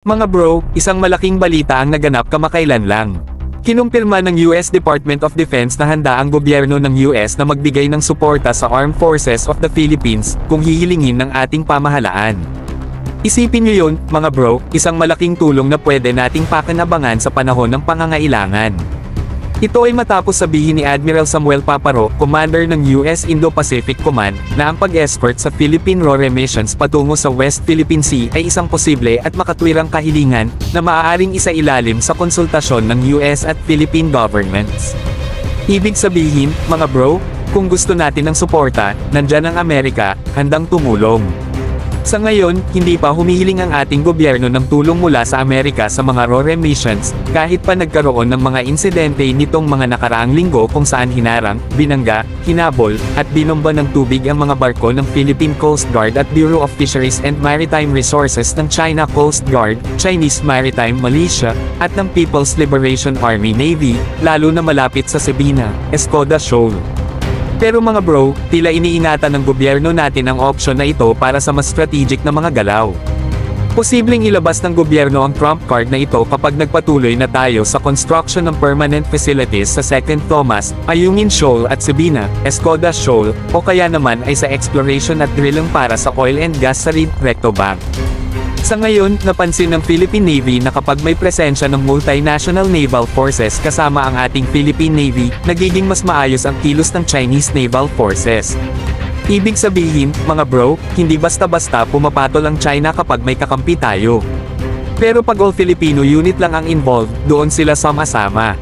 Mga bro, isang malaking balita ang naganap kamakailan lang. Kinumpirma ng US Department of Defense na handa ang gobyerno ng US na magbigay ng suporta sa Armed Forces of the Philippines kung hihilingin ng ating pamahalaan. Isipin niyo yun, mga bro, isang malaking tulong na pwede nating pakinabangan sa panahon ng pangangailangan. Ito ay matapos sabihin ni Admiral Samuel Paparo, Commander ng US Indo-Pacific Command, na ang pag-escort sa Philippine RORE missions patungo sa West Philippine Sea ay isang posible at makatwirang kahilingan na maaaring isailalim sa konsultasyon ng US at Philippine governments. Ibig sabihin, mga bro, kung gusto natin ng suporta, nandyan ang Amerika, handang tumulong. Sa ngayon, hindi pa humihiling ang ating gobyerno ng tulong mula sa Amerika sa mga RORE missions, kahit pa nagkaroon ng mga insidente nitong mga nakaraang linggo kung saan hinarang, binangga, hinabol, at binomba ng tubig ang mga barko ng Philippine Coast Guard at Bureau of Fisheries and Maritime Resources ng China Coast Guard, Chinese Maritime Militia, at ng People's Liberation Army Navy, lalo na malapit sa Sabina, Escoda Shoal. Pero mga bro, tila iniingatan ng gobyerno natin ang opsyon na ito para sa mas strategic na mga galaw. Posibleng ilabas ng gobyerno ang trump card na ito kapag nagpatuloy na tayo sa construction ng permanent facilities sa Second Thomas, Ayungin Shoal at Sabina, Escoda Shoal, o kaya naman ay sa exploration at drilling para sa oil and gas sa Red Recto Bank. Sa ngayon, napansin ng Philippine Navy na kapag may presensya ng multinational naval forces kasama ang ating Philippine Navy, nagiging mas maayos ang kilos ng Chinese naval forces. Ibig sabihin, mga bro, hindi basta-basta pumapatol ang China kapag may kakampi tayo. Pero pag all Filipino unit lang ang involved, doon sila sama-sama.